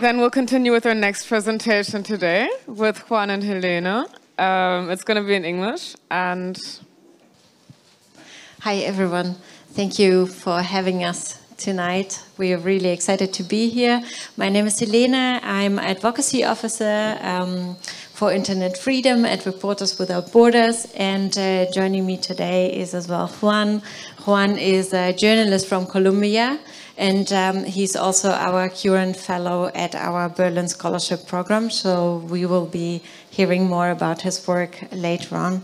Then we'll continue with our next presentation today with Juan and Helene. It's going to be in English. And hi, everyone. Thank you for having us tonight. We are really excited to be here. My name is Helene. I'm Advocacy Officer for Internet Freedom at Reporters Without Borders. And joining me today is as well Juan. Juan is a journalist from Colombia. And he's also our current fellow at our Berlin Scholarship Program. So we will be hearing more about his work later on.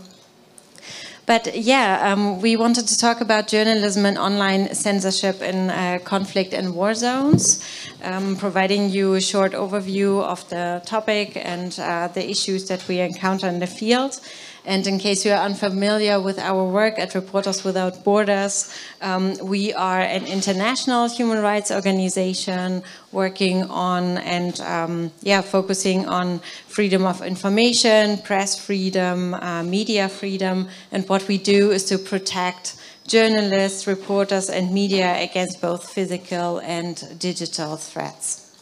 But yeah, we wanted to talk about journalism and online censorship in conflict and war zones, providing you a short overview of the topic and the issues that we encounter in the field. And in case you are unfamiliar with our work at Reporters Without Borders, we are an international human rights organization working on and focusing on freedom of information, press freedom, media freedom. And what we do is to protect journalists, reporters, and media against both physical and digital threats.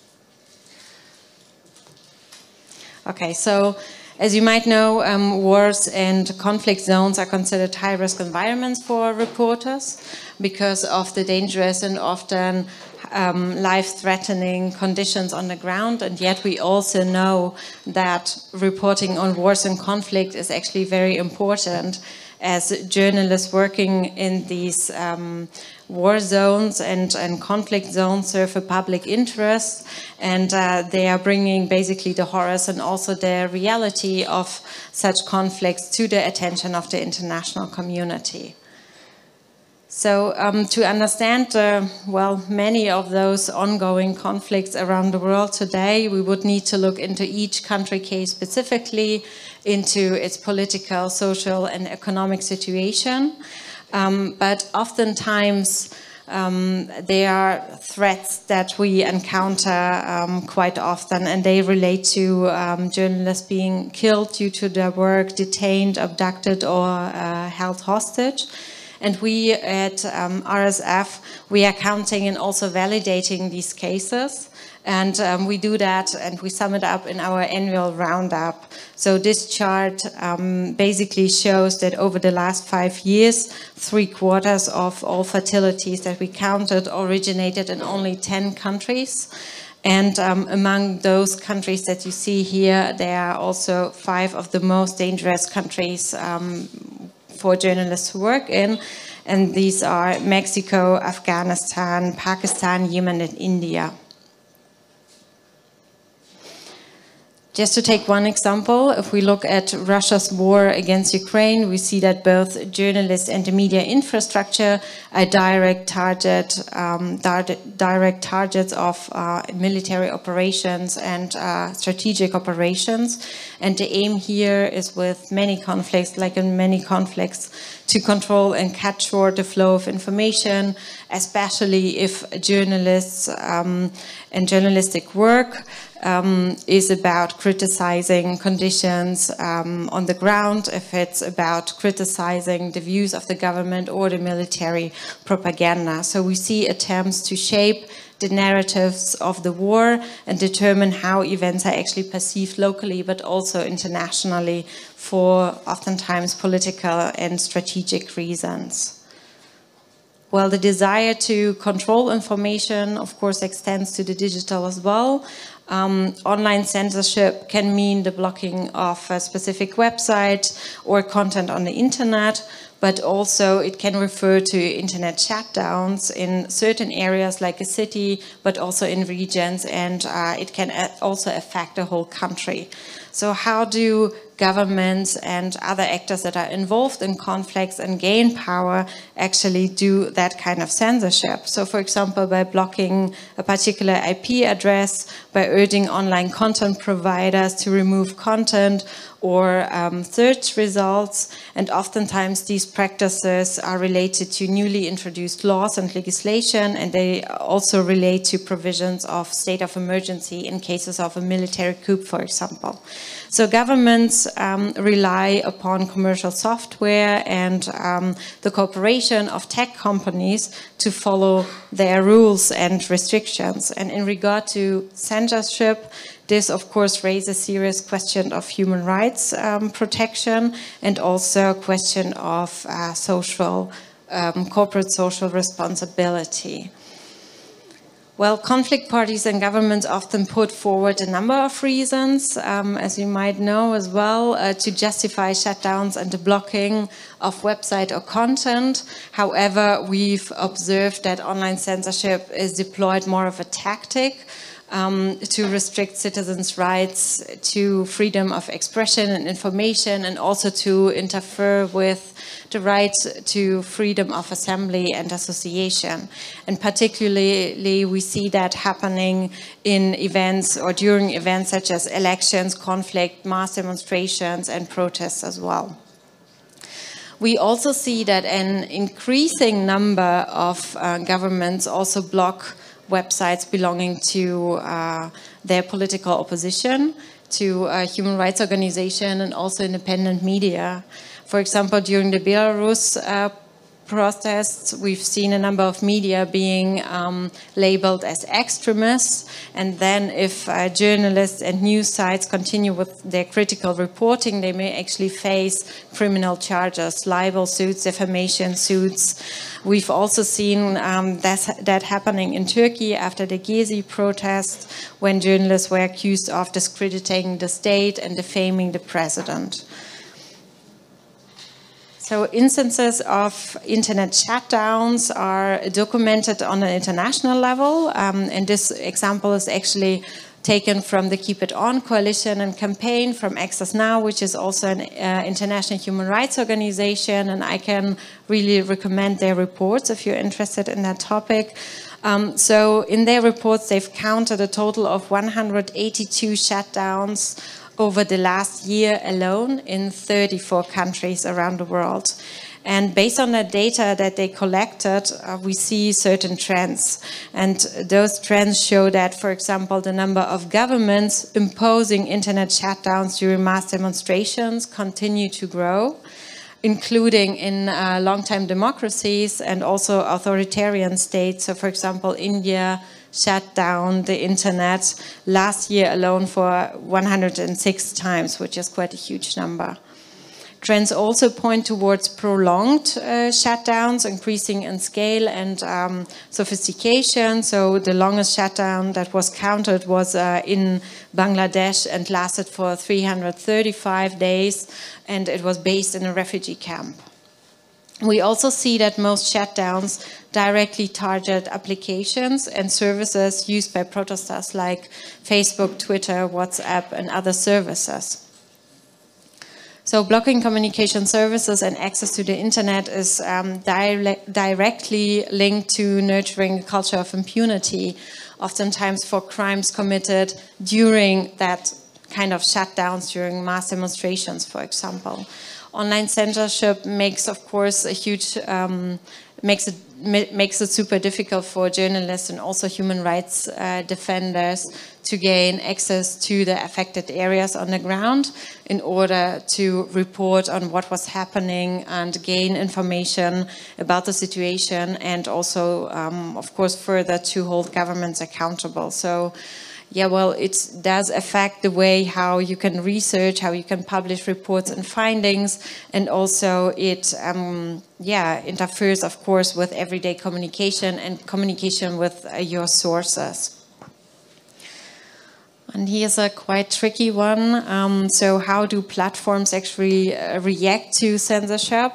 Okay, so as you might know, wars and conflict zones are considered high-risk environments for reporters because of the dangerous and often life-threatening conditions on the ground. And yet we also know that reporting on wars and conflict is actually very important, as journalists working in these war zones and conflict zones serve a public interest, and they are bringing basically the horrors and also the reality of such conflicts to the attention of the international community. So to understand, many of those ongoing conflicts around the world today, we would need to look into each country case specifically, into its political, social, and economic situation. But oftentimes, there are threats that we encounter quite often, and they relate to journalists being killed due to their work, detained, abducted, or held hostage. And we at RSF, we are counting and also validating these cases. And we do that and we sum it up in our annual roundup. So this chart basically shows that over the last 5 years, 3/4 of all fatalities that we counted originated in only 10 countries. And among those countries that you see here, there are also 5 of the most dangerous countries for journalists to work in. And these are Mexico, Afghanistan, Pakistan, Yemen, and India. Just to take one example, if we look at Russia's war against Ukraine, we see that both journalists and the media infrastructure are direct targets of military operations and strategic operations. And the aim here is with many conflicts, like in many conflicts, to control and cut short the flow of information, especially if journalists and journalistic work is about criticizing conditions on the ground, if it's about criticizing the views of the government or the military propaganda. So we see attempts to shape the narratives of the war and determine how events are actually perceived locally, but also internationally for oftentimes political and strategic reasons. Well, the desire to control information, of course, extends to the digital as well. Online censorship can mean the blocking of a specific website or content on the internet, but also it can refer to internet shutdowns in certain areas like a city, but also in regions, and it can also affect the whole country. So how do governments and other actors that are involved in conflicts and gain power actually do that kind of censorship? So for example, by blocking a particular IP address, by urging online content providers to remove content, or search results, and oftentimes these practices are related to newly introduced laws and legislation, and they also relate to provisions of state of emergency in cases of a military coup, for example. So governments rely upon commercial software and the cooperation of tech companies to follow their rules and restrictions. And in regard to censorship, this of course raises a serious question of human rights protection, and also a question of corporate social responsibility. Well, conflict parties and governments often put forward a number of reasons, as you might know as well, to justify shutdowns and the blocking of website or content. However, we've observed that online censorship is deployed more of a tactic to restrict citizens' rights to freedom of expression and information, and also to interfere with the right to freedom of assembly and association. And particularly we see that happening in events or during events such as elections, conflict, mass demonstrations and protests as well. We also see that an increasing number of governments also block websites belonging to their political opposition, to human rights organizations and also independent media. For example, during the Belarus protests, we've seen a number of media being labeled as extremists, and then if journalists and news sites continue with their critical reporting, they may actually face criminal charges, libel suits, defamation suits. We've also seen that happening in Turkey after the Gezi protests, when journalists were accused of discrediting the state and defaming the president. So instances of internet shutdowns are documented on an international level, and this example is actually taken from the Keep It On coalition and campaign from Access Now, which is also an international human rights organization, and I can really recommend their reports if you're interested in that topic. So in their reports, they've counted a total of 182 shutdowns over the last year alone in 34 countries around the world. And based on the data that they collected, we see certain trends. And those trends show that, for example, the number of governments imposing internet shutdowns during mass demonstrations continue to grow, including in long-time democracies and also authoritarian states. So, for example, India shut down the internet last year alone for 106 times, which is quite a huge number. Trends also point towards prolonged shutdowns, increasing in scale and sophistication. So the longest shutdown that was counted was in Bangladesh and lasted for 335 days, and it was based in a refugee camp. We also see that most shutdowns directly target applications and services used by protesters like Facebook, Twitter, WhatsApp, and other services. So blocking communication services and access to the internet is directly linked to nurturing a culture of impunity, oftentimes for crimes committed during that kind of shutdowns, during mass demonstrations, for example. Online censorship makes, of course, a huge, makes it super difficult for journalists and also human rights defenders to gain access to the affected areas on the ground in order to report on what was happening and gain information about the situation, and also, of course, further to hold governments accountable. So, yeah, well, it does affect the way how you can research, how you can publish reports and findings, and also it, interferes, of course, with everyday communication and communication with your sources. And here's a quite tricky one. So how do platforms actually react to censorship?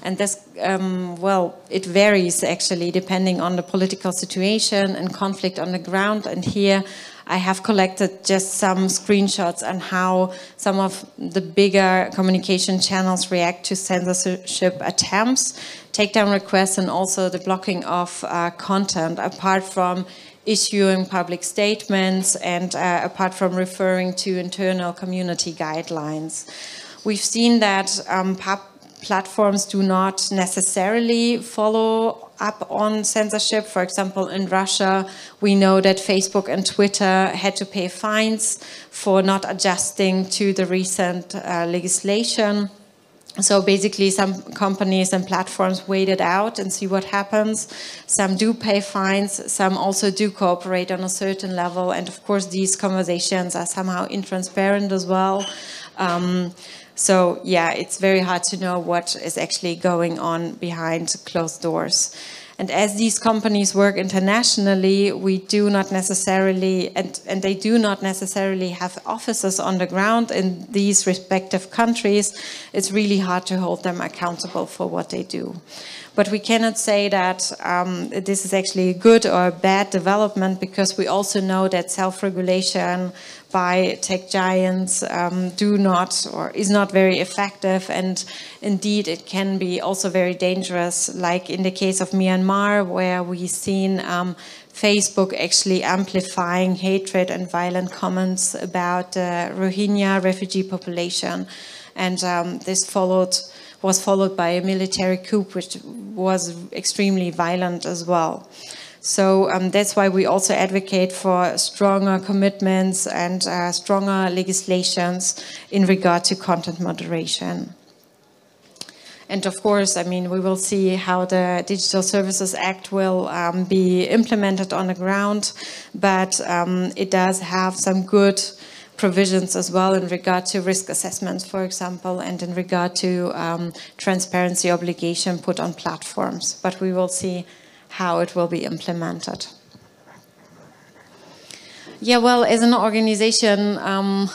And this, well, it varies actually depending on the political situation and conflict on the ground. And here I have collected just some screenshots on how some of the bigger communication channels react to censorship attempts, takedown requests, and also the blocking of content, apart from issuing public statements and apart from referring to internal community guidelines. We've seen that platforms do not necessarily follow up on censorship. For example, in Russia, we know that Facebook and Twitter had to pay fines for not adjusting to the recent legislation. So basically, some companies and platforms wait it out and see what happens. Some do pay fines, some also do cooperate on a certain level. And of course, these conversations are somehow intransparent as well. So yeah, it's very hard to know what is actually going on behind closed doors. And as these companies work internationally, we do not necessarily, and they do not necessarily have offices on the ground in these respective countries, it's really hard to hold them accountable for what they do. But we cannot say that this is actually a good or a bad development, because we also know that self-regulation by tech giants is not very effective, and indeed it can be also very dangerous, like in the case of Myanmar, where we've seen Facebook actually amplifying hatred and violent comments about the Rohingya refugee population. And this was followed by a military coup, which was extremely violent as well. So that's why we also advocate for stronger commitments and stronger legislations in regard to content moderation. And of course, I mean, we will see how the Digital Services Act will be implemented on the ground, but it does have some good provisions as well in regard to risk assessments, for example, and in regard to transparency obligation put on platforms. But we will see how it will be implemented. Yeah, well, as an organization,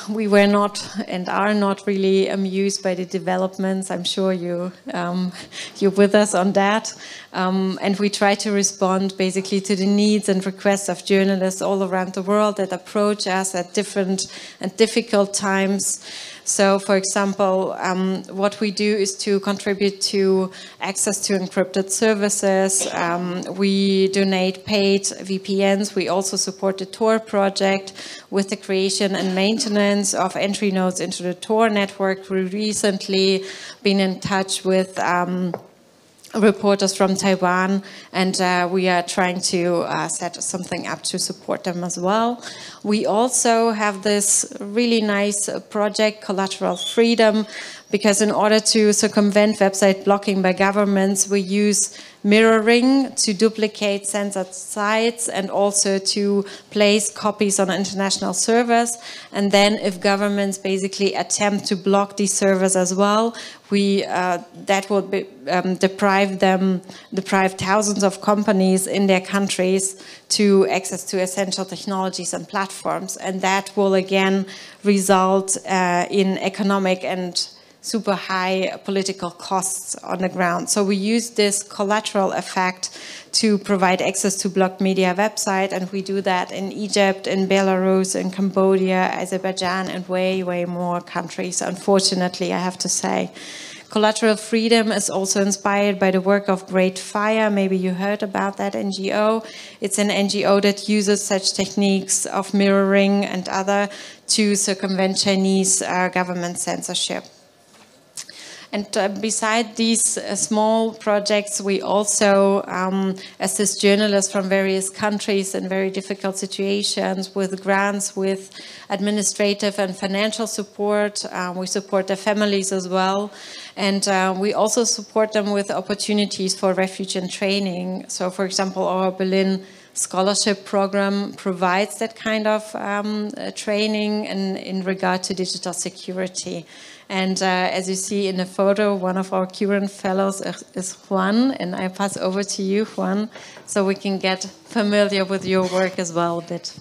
we were not and are not really amused by the developments. I'm sure you're with us on that. And we try to respond basically to the needs and requests of journalists all around the world that approach us at different and difficult times. So, for example, what we do is to contribute to access to encrypted services. We donate paid VPNs. We also support the Tor project with the creation and maintenance of entry nodes into the Tor network. We recently been in touch with reporters from Taiwan, and we are trying to set something up to support them as well. We also have this really nice project, Collateral Freedom, because in order to circumvent website blocking by governments, we use mirroring to duplicate censored sites and also to place copies on international servers. And then if governments basically attempt to block these servers as well, that would be, deprive thousands of companies in their countries to access to essential technologies and platforms. And that will again result in economic and super high political costs on the ground. So we use this collateral effect to provide access to blocked media website, and we do that in Egypt, in Belarus, in Cambodia, Azerbaijan, and way, way more countries, unfortunately, I have to say. Collateral Freedom is also inspired by the work of Great Fire. Maybe you heard about that NGO. It's an NGO that uses such techniques of mirroring and other to circumvent Chinese government censorship. And beside these small projects, we also assist journalists from various countries in very difficult situations with grants, with administrative and financial support. We support their families as well. And we also support them with opportunities for refuge and training. So, for example, our Berlin scholarship program provides that kind of training in regard to digital security. And as you see in the photo, one of our current fellows is Juan, and I pass over to you, Juan, so we can get familiar with your work as well a bit.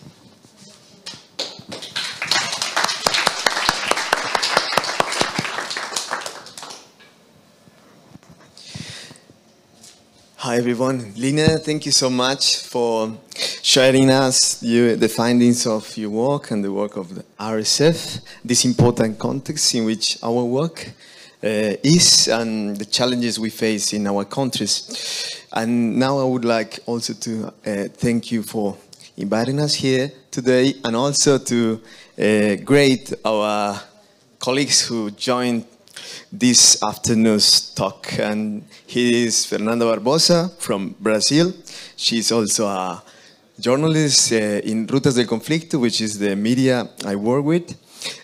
Hi everyone. Lina, thank you so much for sharing us the findings of your work and the work of the RSF, this important context in which our work is and the challenges we face in our countries. And now I would like also to thank you for inviting us here today, and also to greet our colleagues who joined this afternoon's talk. And he is Fernanda Barbosa from Brazil. She's also a journalist in Rutas del Conflicto, which is the media I work with.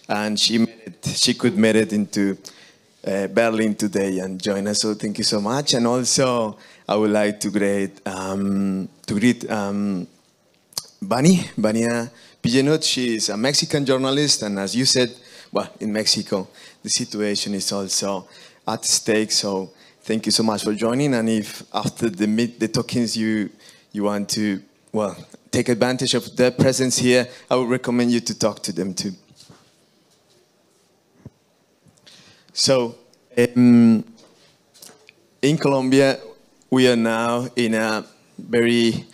And she could make it into Berlin today and join us. So thank you so much. And also I would like to greet Vania Pillenot. She is a Mexican journalist, and as you said, well, in Mexico, the situation is also at stake. So thank you so much for joining. And if after the talkings you want to, well, take advantage of their presence here, I would recommend you to talk to them too. So in Colombia, we are now in a very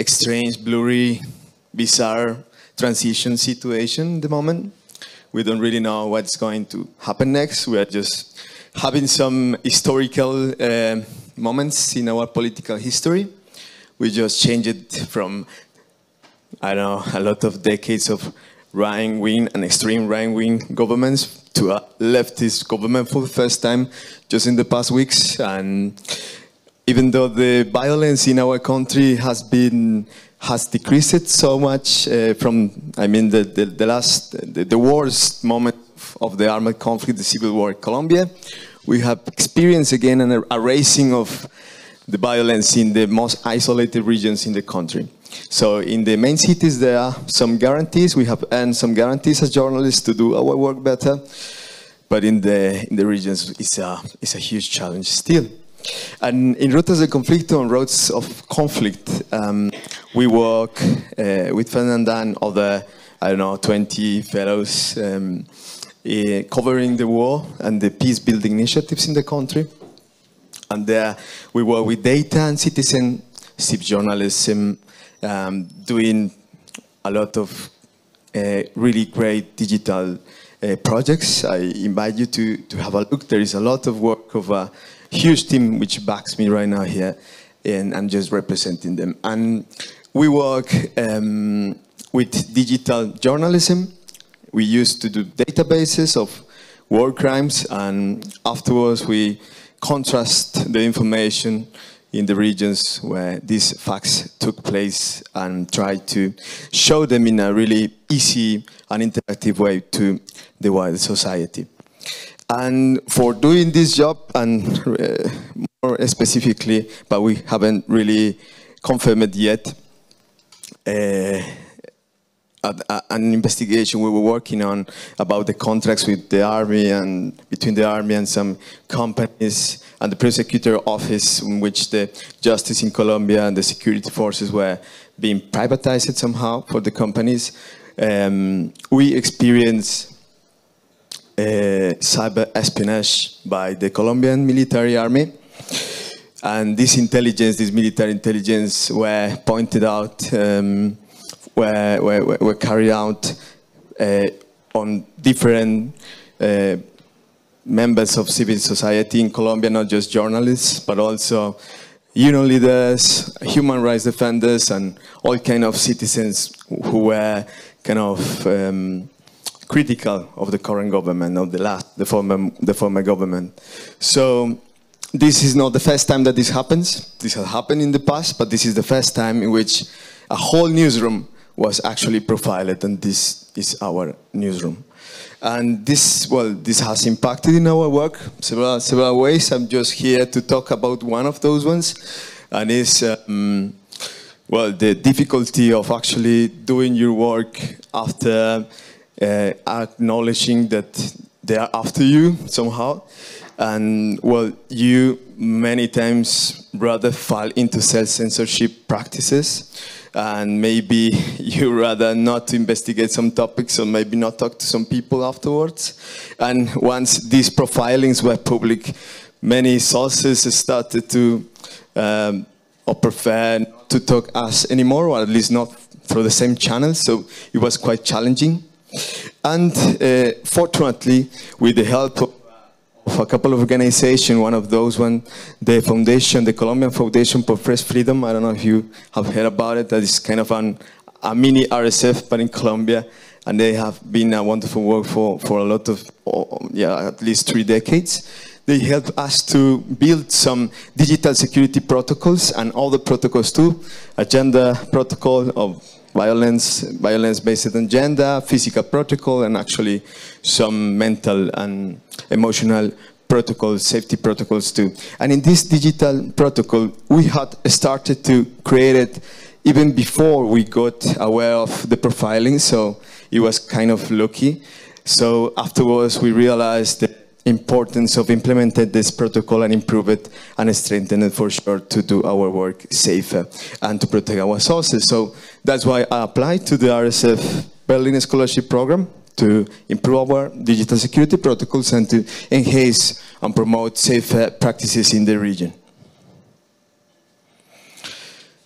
strange, blurry, bizarre transition situation at the moment. We don't really know what's going to happen next. We are just having some historical moments in our political history. We just changed it from, I don't know, a lot of decades of right-wing and extreme right-wing governments to a leftist government for the first time just in the past weeks. And even though the violence in our country has decreased so much from, I mean, the worst moment of the armed conflict, the civil war in Colombia, we have experienced again a raising of the violence in the most isolated regions in the country. So in the main cities, there are some guarantees. We have earned some guarantees as journalists to do our work better. But in the regions, it's a huge challenge still. And in Rutas del Conflicto, on roads of conflict, we work with Fernanda and other, I don't know, 20 fellows covering the war and the peace-building initiatives in the country. And there we work with data and citizenship journalism, doing a lot of really great digital projects. I invite you to have a look. There is a lot of work of a huge team which backs me right now here, and I'm just representing them. And we work with digital journalism. We used to do databases of war crimes, and afterwards we contrast the information in the regions where these facts took place and try to show them in a really easy and interactive way to the wider society. And for doing this job, and more specifically, but we haven't really confirmed it yet, an investigation we were working on about the contracts with the army and between the army and some companies and the prosecutor office, in which the justice in Colombia and the security forces were being privatized somehow for the companies. We experienced cyber espionage by the Colombian military army, and this intelligence, this military intelligence, were pointed out, were carried out on different members of civil society in Colombia, not just journalists, but also union leaders, human rights defenders, and all kind of citizens who were kind of critical of the current government, of the former government. So this is not the first time that this happens. This has happened in the past, but this is the first time in which a whole newsroom was actually profiled, and this is our newsroom. And this, well, this has impacted in our work several ways. I'm just here to talk about one of those ones, and it's well, the difficulty of actually doing your work after acknowledging that they are after you somehow. And well, you many times rather fall into self-censorship practices, and maybe you rather not investigate some topics, or maybe not talk to some people afterwards. And once these profilings were public, many sources started to or prefer not to talk us anymore, or at least not through the same channel. So it was quite challenging. And fortunately, with the help of a couple of organizations, one of those, the foundation, the Colombian Foundation for Press Freedom, I don't know if you have heard about it, that is kind of a mini RSF, but in Colombia, and they have been a wonderful work for a lot of, at least 3 decades. They helped us to build some digital security protocols and other protocols too, a gender protocol of violence-based on gender, physical protocol, and actually some mental and emotional protocols, safety protocols too. And in this digital protocol, we had started to create it even before we got aware of the profiling, so it was kind of lucky. So afterwards, we realized the importance of implementing this protocol and improve it and strengthen it for sure to do our work safer and to protect our sources. So that's why I applied to the RSF Berlin Scholarship Program to improve our digital security protocols and to enhance and promote safer practices in the region.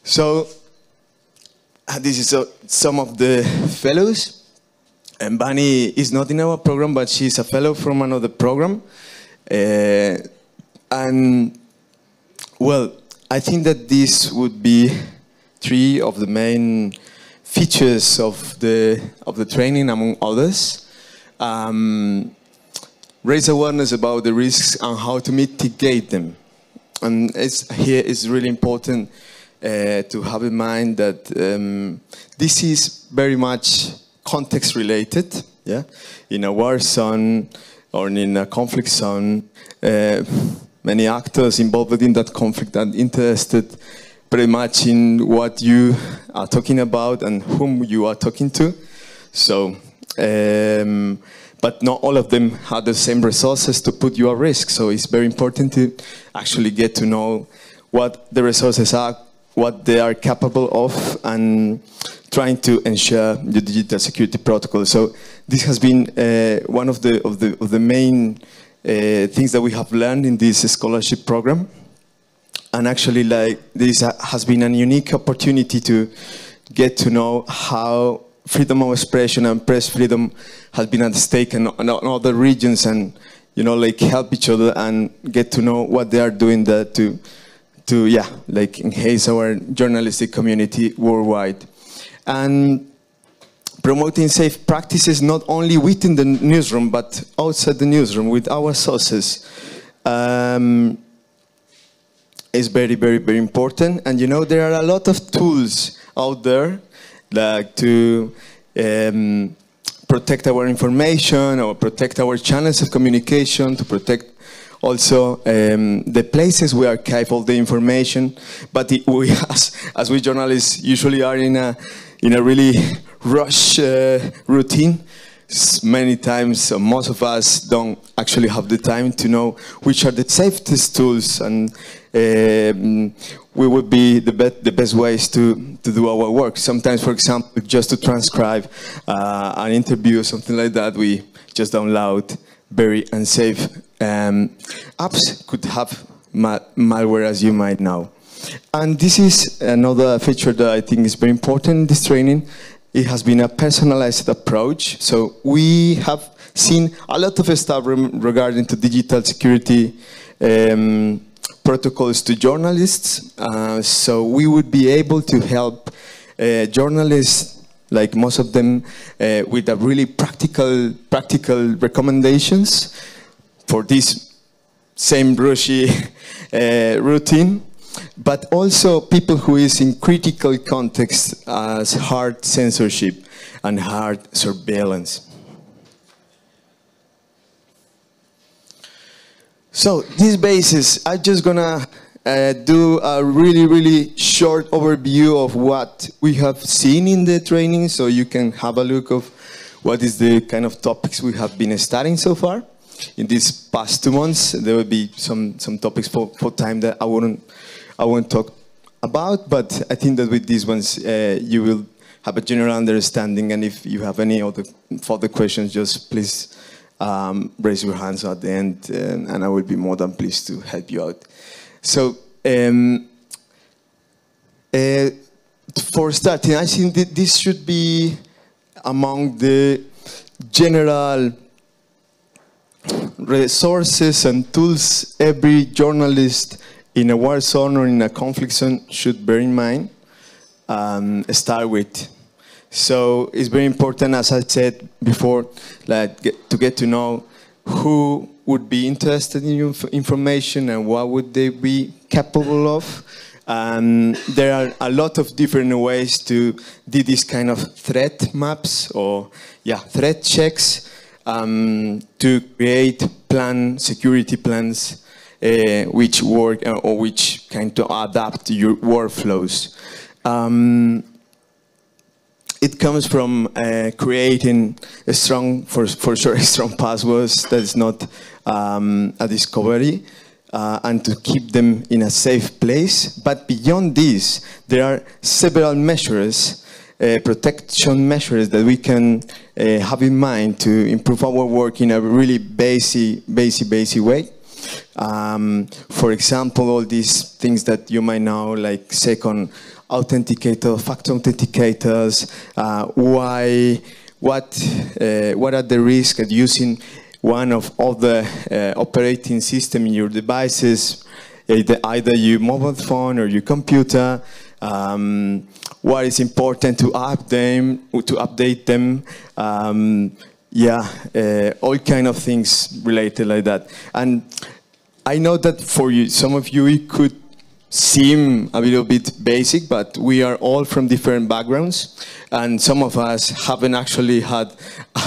So this is some of the fellows. And Bani is not in our program, but she's a fellow from another program. And, well, I think that this would be 3 of the main features of the training, among others. Raise awareness about the risks and how to mitigate them. And here it's really important to have in mind that this is very much context related, yeah. In a war zone or in a conflict zone, many actors involved in that conflict are interested pretty much in what you are talking about and whom you are talking to. So, but not all of them have the same resources to put you at risk. So it's very important to actually get to know what the resources are, what they are capable of, and trying to ensure the digital security protocol. So this has been one of the main things that we have learned in this scholarship program. And actually, like, this has been a unique opportunity to get to know how freedom of expression and press freedom has been at stake in other regions, and like help each other and get to know what they are doing there to enhance our journalistic community worldwide. And promoting safe practices not only within the newsroom, but outside the newsroom with our sources is very, very, very important. And there are a lot of tools out there like to protect our information or protect our channels of communication, to protect also the places we archive all the information. But we, as we journalists usually are in a really rush routine, many times most of us don't actually have the time to know which are the safest tools, and we would be the best ways to do our work. Sometimes, for example, just to transcribe an interview or something like that, we just download very unsafe apps, could have malware, as you might know. And this is another feature that I think is very important in this training. It has been a personalized approach. So we have seen a lot of stuff regarding to digital security protocols to journalists. So we would be able to help journalists, like most of them, with a really practical recommendations for this same rushy routine. But also people who is in critical context as hard censorship and hard surveillance. So this basis, I'm just gonna do a really short overview of what we have seen in the training, so you can have a look of what is the kind of topics we have been studying so far. In these past 2 months, there will be some topics for time that I won't talk about, but I think that with these ones you will have a general understanding, and if you have any other further questions, just please raise your hands at the end, and I will be more than pleased to help you out. So For starting, I think that this should be among the general resources and tools every journalist in a war zone or in a conflict zone should bear in mind, start with. So it's very important, as I said before, like to get to know who would be interested in your information and what would they be capable of. There are a lot of different ways to do this kind of threat maps or threat checks to create security plans which work or which kind of adapt your workflows. It comes from creating a strong, for sure, strong passwords that is not a discovery, and to keep them in a safe place. But beyond this, there are several measures, protection measures that we can have in mind to improve our work in a really basic way. For example, all these things that you might know, like second authenticator, factor authenticators, what are the risks of using one of all the operating system in your devices, either your mobile phone or your computer, what is important to update them, all kind of things related like that. And I know that for you, some of you, it could seem a little bit basic, but we are all from different backgrounds, and some of us haven't actually had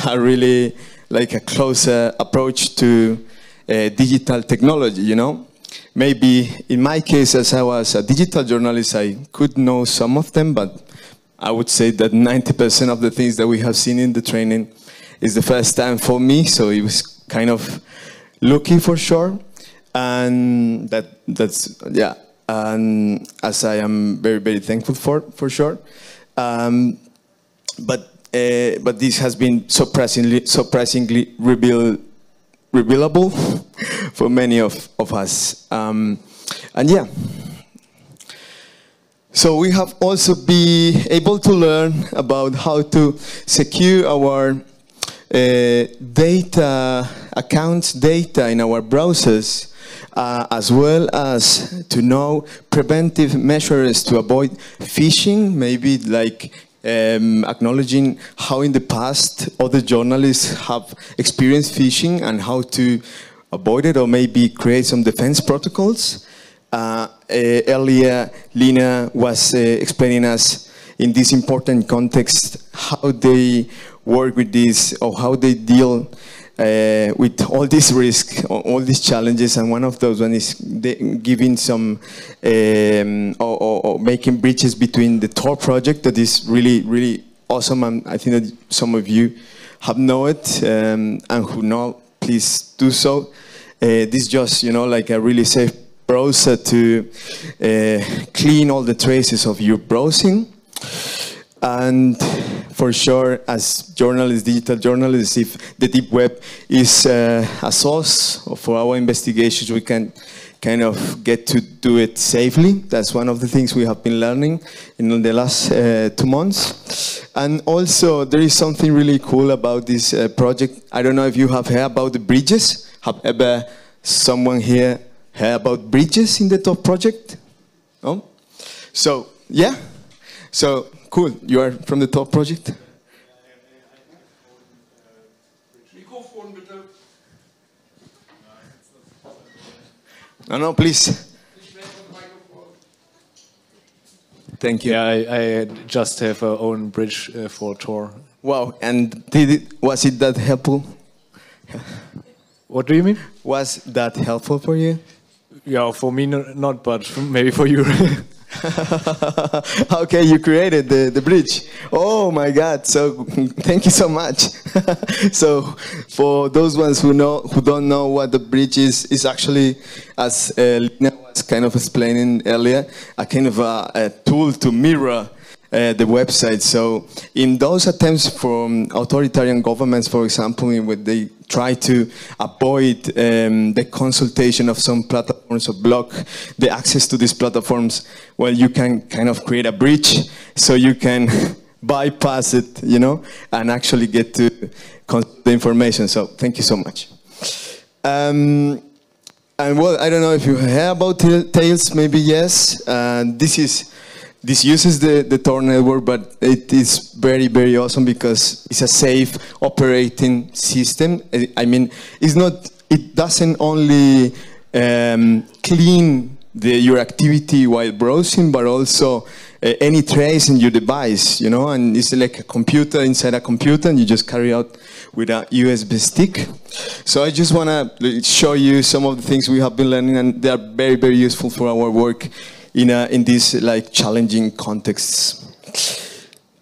a really like a closer approach to digital technology, you know? Maybe in my case, as I was a digital journalist, I could know some of them, but I would say that 90% of the things that we have seen in the training is the first time for me, so it was kind of lucky for sure. And that's and as I am very, very thankful for sure. But this has been surprisingly revealable for many of us. And yeah. So we have also been able to learn about how to secure our data in our browsers, as well as to know preventive measures to avoid phishing, maybe like acknowledging how in the past other journalists have experienced phishing and how to avoid it, or maybe create some defense protocols. Earlier, Lina was explaining us in this important context how they work with this, or how they deal with all these risks, all these challenges, and one of those one is giving some or making bridges between the Tor project that is really, really awesome, and I think that some of you have know it, and who know, please do so. This is just, you know, like a really safe browser to clean all the traces of your browsing. And for sure, as journalists, digital journalists, if the deep web is a source for our investigations, we can kind of get to do it safely. That's one of the things we have been learning in the last 2 months. And also, there is something really cool about this project. I don't know if you have heard about the bridges. Have ever someone here heard about bridges in the Tor project? No? So, yeah. So, cool. You are from the Tor project? No, please. Thank you. Yeah, I just have our own bridge for Tor. Wow, and was it that helpful? What do you mean? Was that helpful for you? Yeah, for me not, but maybe for you. Okay, you created the bridge. Oh my God! So thank you so much. So for those ones who don't know what the bridge is actually, as Lina was kind of explaining earlier, a kind of a tool to mirror the website. So in those attempts from authoritarian governments, for example, when they try to avoid the consultation of some platforms or block the access to these platforms, well, you can kind of create a bridge so you can bypass it, you know, and actually get to the information. So thank you so much. And well, I don't know if you heard about Tails, maybe yes. This uses the Tor network, but it is very, very awesome because it's a safe operating system. I mean, it doesn't only clean your activity while browsing, but also any trace in your device, you know, and it's like a computer inside a computer, and you just carry out with a USB stick. So I just want to show you some of the things we have been learning, and they are very, very useful for our work in these like challenging contexts.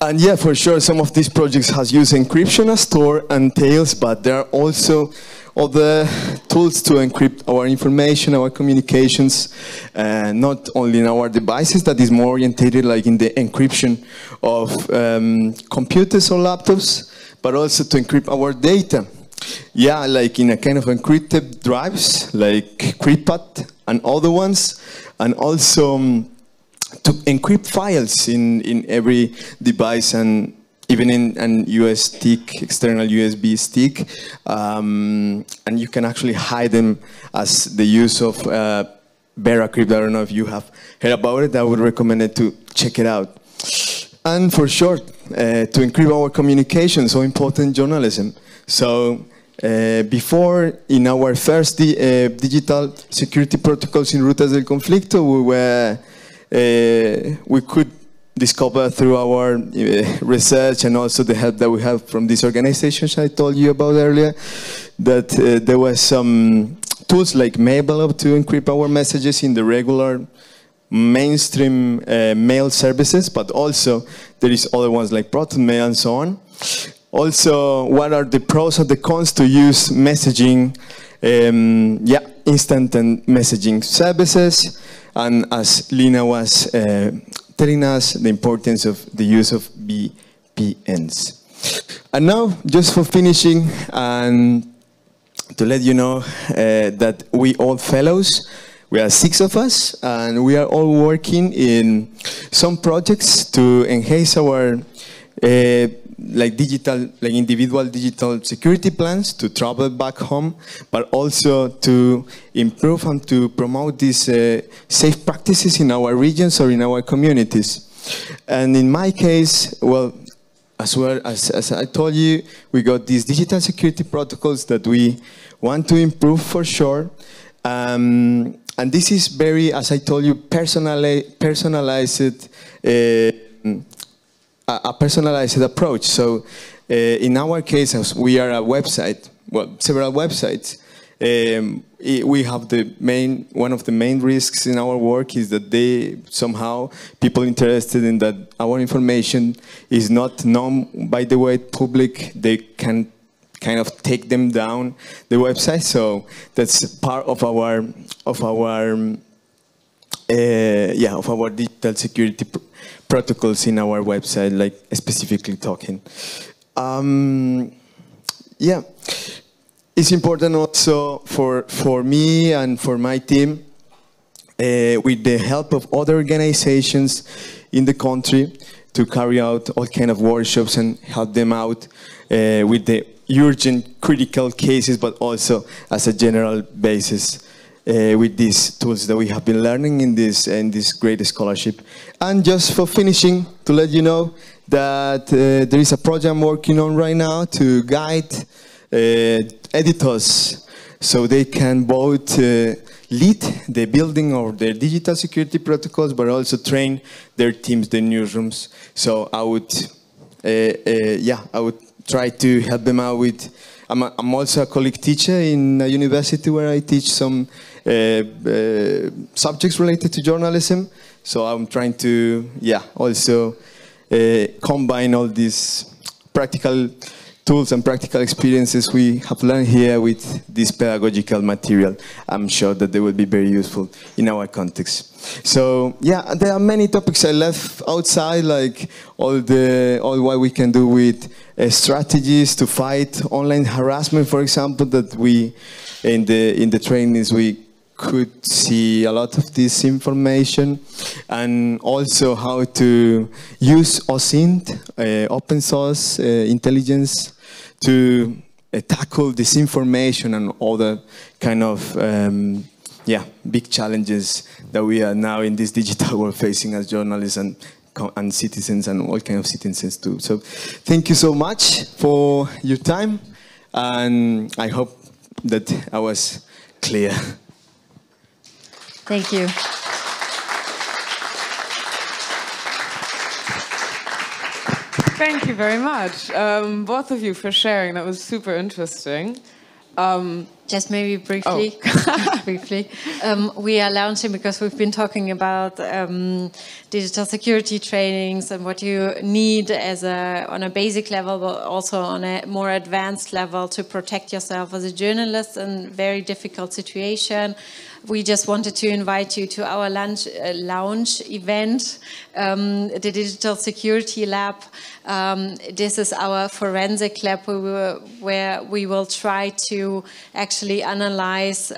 And yeah, for sure, some of these projects has used encryption as Tor and Tails, but there are also other tools to encrypt our information, our communications, not only in our devices, that is more orientated like in the encryption of computers or laptops, but also to encrypt our data. Yeah, like in a kind of encrypted drives, like CryptPath and other ones, and also to encrypt files in every device, and even in an US stick, external USB stick, and you can actually hide them as the use of Veracrypt. I don't know if you have heard about it. I would recommend it to check it out. And for sure, to encrypt our communication, so important journalism. So before, in our first digital security protocols in Rutas del Conflicto, we could discover through our research and also the help that we have from these organizations I told you about earlier, that there were some tools like Mailbello to encrypt our messages in the regular mainstream mail services, but also there is other ones like ProtonMail and so on. Also, what are the pros and the cons to use messaging, instant and messaging services, and as Lina was telling us, the importance of the use of VPNs. And now, just for finishing, and to let you know that we all fellows, we are 6 of us, and we are all working in some projects to enhance our individual digital security plans to travel back home, but also to improve and to promote these safe practices in our regions or in our communities. And in my case, well, as I told you, we got these digital security protocols that we want to improve for sure. And this is very, as I told you, personalized a personalized approach. So in our case, as we are a website, well, several websites, we have one of the main risks in our work is that people interested in that our information is not known by the way public, they can kind of take them down the website. So that's part of our digital security protocols in our website, like specifically talking. It's important also for me and for my team, with the help of other organizations in the country, to carry out all kind of workshops and help them out with the urgent critical cases, but also as a general basis with these tools that we have been learning in this great scholarship. And just for finishing, to let you know that there is a project I'm working on right now to guide editors so they can both lead the building of their digital security protocols, but also train their teams, their newsrooms. So I would try to help them out with. I'm also a colleague teacher in a university where I teach some subjects related to journalism. So I'm trying to, also combine all these practical tools and practical experiences we have learned here with this pedagogical material. I'm sure that they will be very useful in our context. So yeah, there are many topics I left outside, like all what we can do with strategies to fight online harassment, for example, that we in the trainings we could see a lot of this information, and also how to use OSINT, open source intelligence, to tackle disinformation and other kind of big challenges that we are now in this digital world facing as journalists and citizens and all kinds of citizens too. So thank you so much for your time, and I hope that I was clear. Thank you. Thank you very much, both of you, for sharing. That was super interesting. Just maybe briefly, we are launching, because we've been talking about digital security trainings and what you need on a basic level, but also on a more advanced level to protect yourself as a journalist in a very difficult situation. We just wanted to invite you to our lounge event, the Digital Security Lab. This is our forensic lab where we will try to actually analyze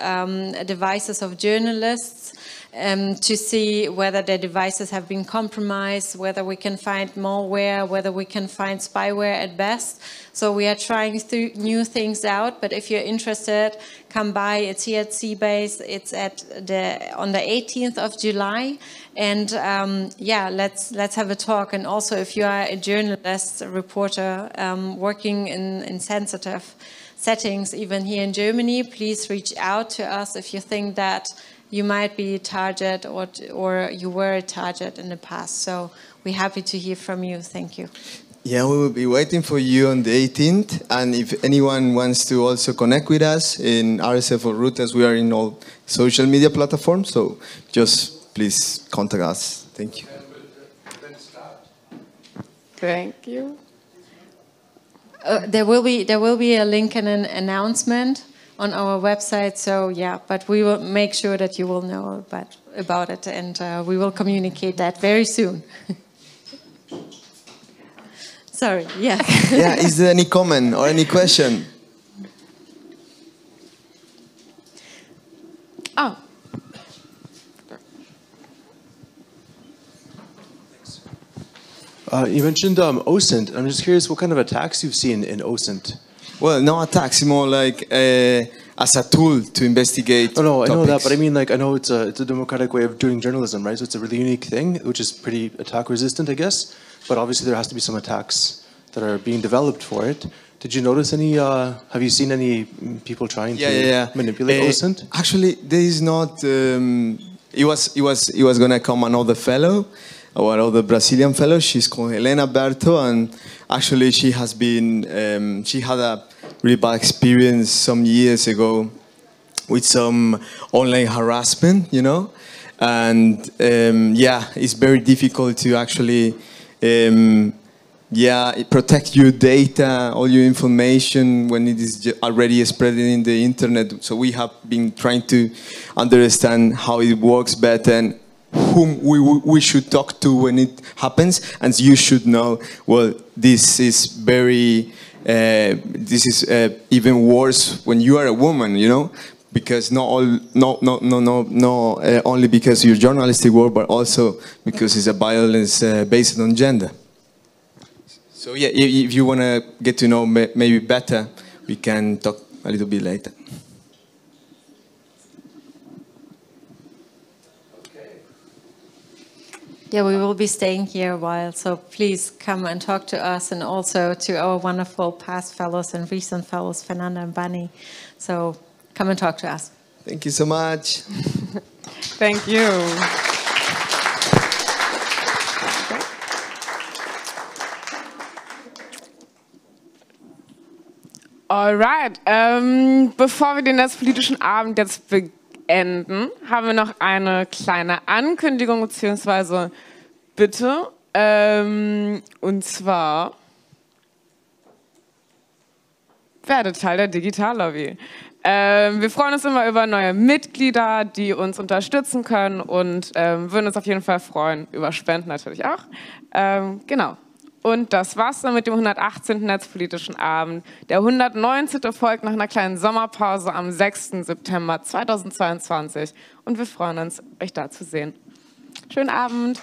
devices of journalists to see whether their devices have been compromised, whether we can find malware, whether we can find spyware at best. So we are trying new things out, but if you're interested, come by. It's here at Seabase. It's on the 18th of July. And let's have a talk. And also, if you are a journalist, a reporter, working in sensitive settings, even here in Germany, please reach out to us if you think that you might be a target or you were a target in the past. So we're happy to hear from you. Thank you. Yeah, we will be waiting for you on the 18th. And if anyone wants to also connect with us in RSF or Reuters, we are in all social media platforms. So just please contact us. Thank you. Thank you. There will be a link and an announcement on our website. So yeah, but we will make sure that you will know about it, and we will communicate that very soon. Sorry, yeah. Yeah, is there any comment or any question? Oh. You mentioned OSINT. I'm just curious what kind of attacks you've seen in OSINT. Well, no attacks, more like as a tool to investigate. Oh, no, I know topics. that, but I mean, like, I know it's a democratic way of doing journalism, right? So it's a really unique thing, which is pretty attack resistant, I guess. But obviously, there has to be some attacks that are being developed for it. Did you notice any? Have you seen any people trying to manipulate OSINT? Actually, there is not. It was gonna come another fellow, or another Brazilian fellow. She's called Helena Berto, and actually she has been. She had a really bad experience some years ago with some online harassment, you know, and it's very difficult to actually. Protect your data, all your information when it is already spreading in the internet. So we have been trying to understand how it works better and whom we should talk to when it happens. And you should know, well, this is very, even worse when you are a woman, you know, because only because you're journalistic work, but also because it's a violence based on gender. So yeah, if you want to get to know maybe better, we can talk a little bit later. Yeah, we will be staying here a while, so please come and talk to us, and also to our wonderful past fellows and recent fellows, Fernanda and Bunny. So come and talk to us. Thank you so much. Thank you. Alright, bevor wir den netzpolitischen Abend jetzt beenden, haben wir noch eine kleine Ankündigung bzw. Bitte. Und zwar werdet Teil der Digitallobby. Wir freuen uns immer über neue Mitglieder, die uns unterstützen können und würden uns auf jeden Fall freuen, über Spenden natürlich auch. Genau. Und das war's dann mit dem 118. Netzpolitischen Abend. Der 119. folgt nach einer kleinen Sommerpause am 6. September 2022. Und wir freuen uns, euch da zu sehen. Schönen Abend.